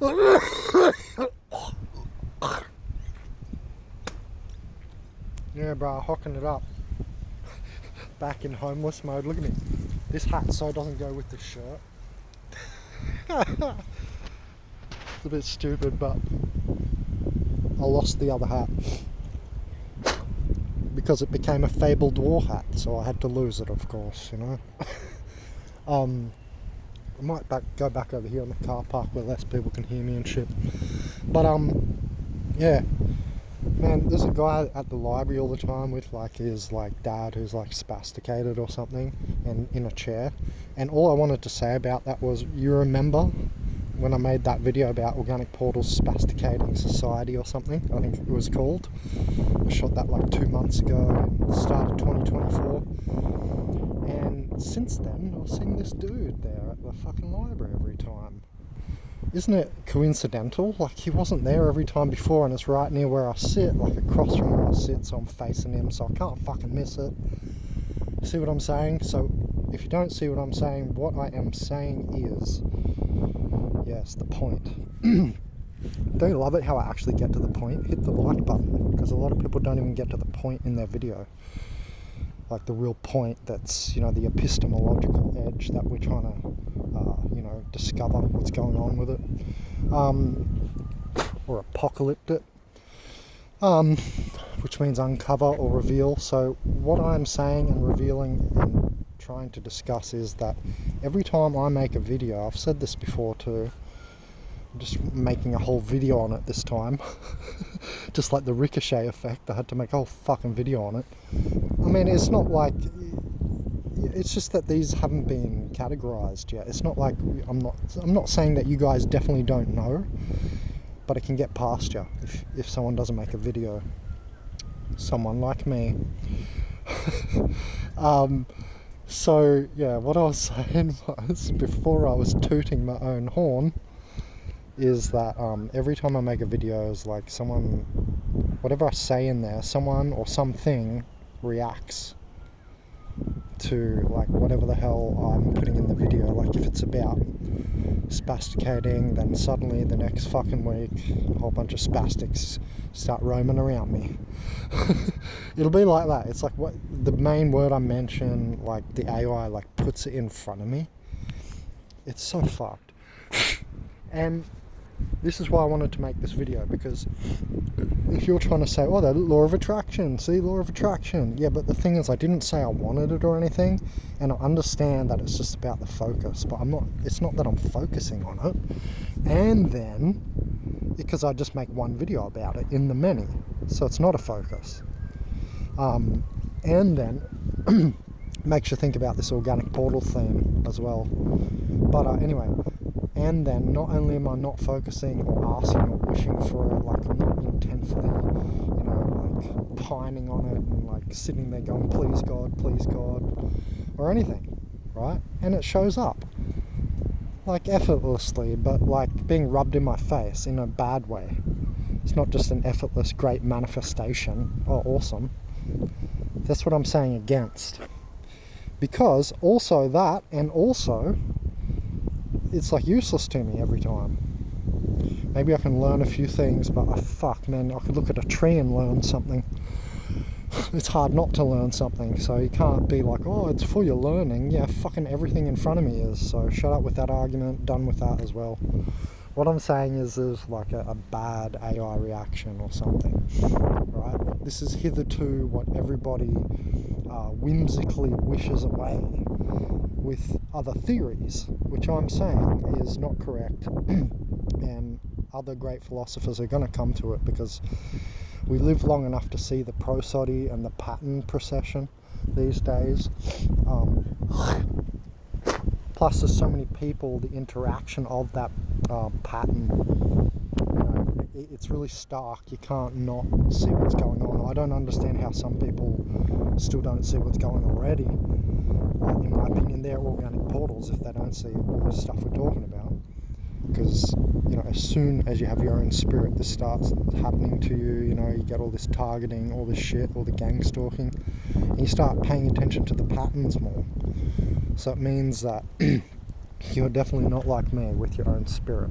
Yeah, bro, hocking it up. Back in homeless mode. Look at me. This hat so doesn't go with this shirt. It's a bit stupid, but I lost the other hat because it became a fabled war hat, so I had to lose it, of course, you know. I might go back over here in the car park where less people can hear me and shit. But yeah, man, there's a guy at the library all the time with like his like dad who's like spasticated or something and in a chair. And all I wanted to say about that was, you remember when I made that video about organic portals spasticating society or something, I think it was called. I shot that like 2 months ago, start of 2024. And since then, I've seen this dude there at the fucking library every time. Isn't it coincidental? Like, he wasn't there every time before, and it's right near where I sit, like across from where I sit, so I'm facing him, so I can't fucking miss it. See what I'm saying? So, if you don't see what I'm saying, what I am saying is, yes, the point. Don't you love it how I actually get to the point? Hit the like button, because a lot of people don't even get to the point in their video. Like the real point that's, you know, the epistemological edge that we're trying to, you know, discover what's going on with it. Or apocalyptic. Which means uncover or reveal. So what I'm saying and revealing and trying to discuss is that every time I make a video, I've said this before too, I'm just making a whole video on it this time. Just like the ricochet effect, I had to make a whole fucking video on it. I mean, it's not like, it's just that these haven't been categorized yet. It's not like, I'm not saying that you guys definitely don't know, but it can get past you if someone doesn't make a video. Someone like me. So yeah, what I was saying was, before I was tooting my own horn, is that every time I make a video, is like someone, whatever I say in there, someone or something reacts to like whatever the hell I'm putting in the video. Like if it's about spasticating, then suddenly the next fucking week a whole bunch of spastics start roaming around me. It'll be like that. It's like what the main word I mention, like the AI like puts it in front of me. It's so fucked. And this is why I wanted to make this video, because if you're trying to say, oh, the law of attraction, see, law of attraction. Yeah, but the thing is, I didn't say I wanted it or anything, and I understand that it's just about the focus, but it's not that I'm focusing on it. And then, because I just make one video about it in the many, so it's not a focus. And then, makes you think about this organic portal theme as well. But anyway, and then not only am I not focusing or asking or wishing for it, like I'm not intensely, you know, like pining on it and like sitting there going, please God, or anything, right? And it shows up, like effortlessly, but like being rubbed in my face in a bad way. It's not just an effortless, great manifestation. Oh, awesome. That's what I'm saying against. Because also that, and also, it's like useless to me every time. Maybe I can learn a few things, but fuck man, I could look at a tree and learn something. It's hard not to learn something, so you can't be like, oh, it's for your learning. Yeah, fucking everything in front of me is, so shut up with that argument, done with that as well. What I'm saying is there's like a bad AI reaction or something, right? This is hitherto what everybody whimsically wishes away with other theories, which I'm saying is not correct. And other great philosophers are going to come to it, because we live long enough to see the prosody and the pattern procession these days. Plus there's so many people, the interaction of that pattern, you know, it's really stark. You can't not see what's going on. I don't understand how some people still don't see what's going on already. In my opinion, they're organic portals if they don't see all this stuff we're talking about. Because, you know, as soon as you have your own spirit, this starts happening to you. You know, you get all this targeting, all this shit, all the gang stalking, and you start paying attention to the patterns more. So it means that you're definitely not like me with your own spirit.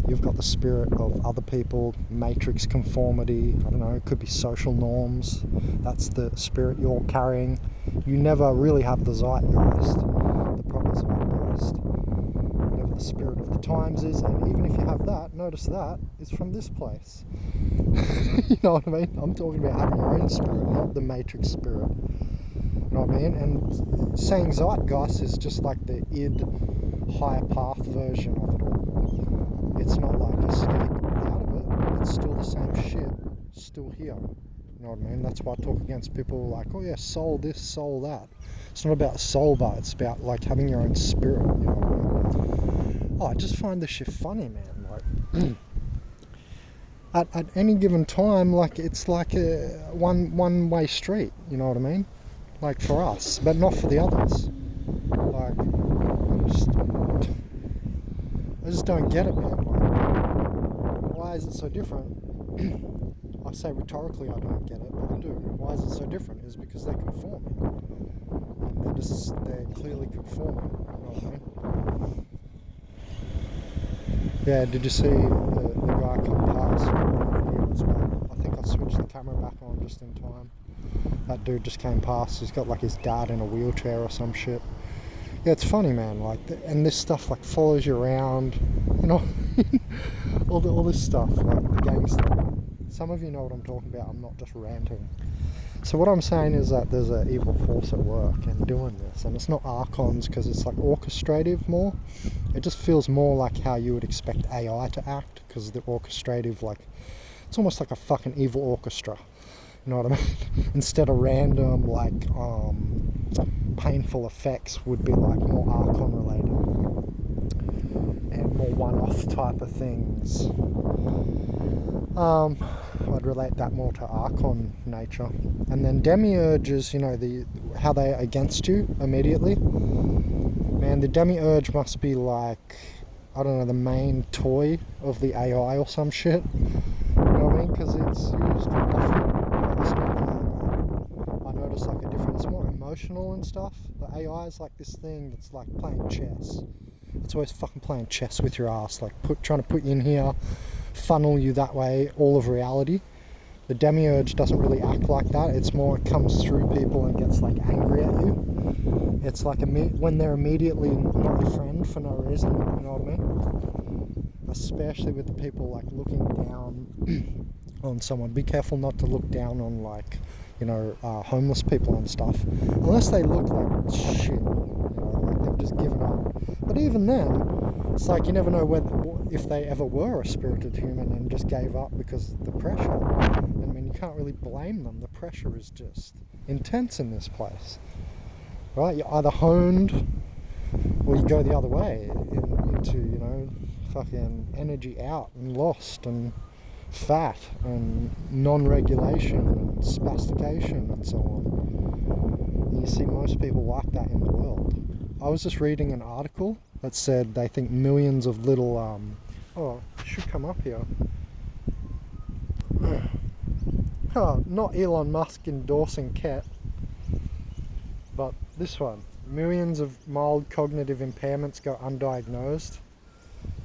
You've got the spirit of other people, matrix conformity, I don't know, it could be social norms. That's the spirit you're carrying. You never really have the zeitgeist, the proper zeitgeist. Whatever the spirit of the times is, and even if you have that, notice that is from this place. You know what I mean? I'm talking about having your own spirit, not the matrix spirit. You know what I mean? And saying zeitgeist is just like the id higher path version of it all. It's not like escape out of it. It's still the same shit, still here. You know what I mean? That's why I talk against people like, oh yeah, soul this, soul that. It's not about soul, but it's about like having your own spirit. You know what I mean? Oh, I just find this shit funny, man. Like, at any given time, like it's like a one-way street. You know what I mean? Like for us, but not for the others. Like, I just don't get it, man. Like, why is it so different? I say rhetorically I don't get it, but I do. Why is it so different? Is because they're conforming. And they're clearly conforming. You know what I mean? Yeah, did you see the guy come past as well? I think I switched the camera back on just in time. That dude just came past. He's got like his dad in a wheelchair or some shit. Yeah, it's funny, man. Like, and this stuff like follows you around. You know, all this stuff, like the gangster. Some of you know what I'm talking about. I'm not just ranting. So what I'm saying is that there's an evil force at work and doing this, and it's not archons because it's like orchestrative more. It just feels more like how you would expect AI to act, because the orchestrative, like, it's almost like a fucking evil orchestra. You know what I mean? Instead of random, like, painful effects would be like more archon related and more one-off type of things. I'd relate that more to archon nature. And then demiurges, you know, how they're against you immediately. Man, the demiurge must be like, I don't know, the main toy of the AI or some shit. You know what I mean? Because it's used often. It's not that. I notice like a difference. It's more emotional and stuff. The AI is like this thing that's like playing chess. It's always fucking playing chess with your ass, like trying to put you in here, funnel you that way, all of reality. The demiurge doesn't really act like that. It's more, it comes through people and gets like angry at you. It's like when they're immediately not your friend for no reason. You know what I mean? Especially with the people like looking down on someone. Be careful not to look down on like, you know, homeless people and stuff, unless they look like shit. You know, like they've just given up. But even then, it's like you never know if they ever were a spirited human and just gave up because of the pressure. And I mean, you can't really blame them. The pressure is just intense in this place, right? You're either honed or you go the other way into, you know, fucking energy out and lost and fat and non-regulation and spastication and so on. And you see most people like that in the world. I was just reading an article that said they think millions of little, oh, it should come up here. Oh, not Elon Musk endorsing Ket, but this one. Millions of mild cognitive impairments go undiagnosed.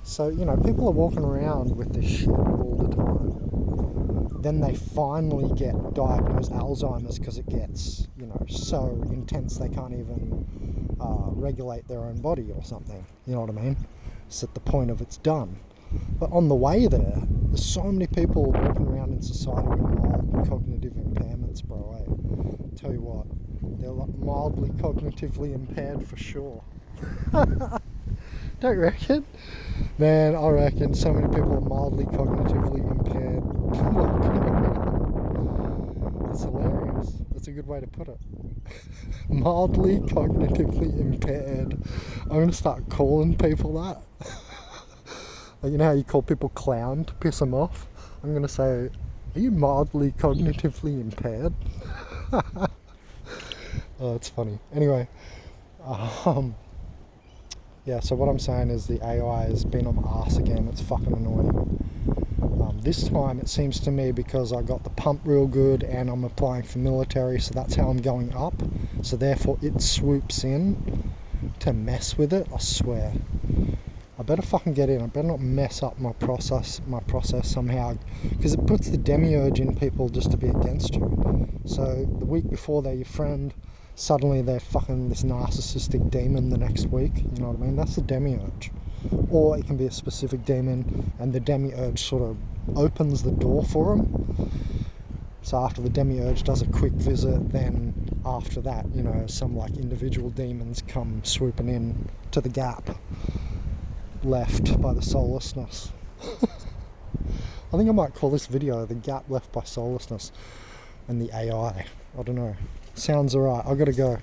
So, you know, people are walking around with this shit all the time. Then they finally get diagnosed Alzheimer's because it gets, you know, so intense they can't even regulate their own body or something. You know what I mean? It's at the point of it's done. But on the way there's so many people walking around in society with mild cognitive impairments, bro. I tell you what, they're mildly cognitively impaired for sure. Don't you reckon? Man, I reckon so many people are mildly cognitively impaired. It's hilarious. That's a good way to put it. Mildly cognitively impaired. I'm going to start calling people that. Like, you know how you call people clown to piss them off? I'm going to say, are you mildly cognitively impaired? Oh, it's funny. Anyway, yeah, so what I'm saying is the AI has been on my ass again. It's fucking annoying. This time it seems to me because I got the pump real good and I'm applying for military, so that's how I'm going up. So therefore it swoops in to mess with it, I swear. I better fucking get in. I better not mess up my process somehow, because it puts the demiurge in people just to be against you. So the week before they're your friend, suddenly they're fucking this narcissistic demon the next week. You know what I mean? That's the demiurge. Or it can be a specific demon, and the demiurge sort of opens the door for them. So after the demiurge does a quick visit, then after that, you know, some like individual demons come swooping in to the gap left by the soullessness. I think I might call this video "The Gap Left by Soullessness and the AI." I don't know. Sounds alright. I gotta go.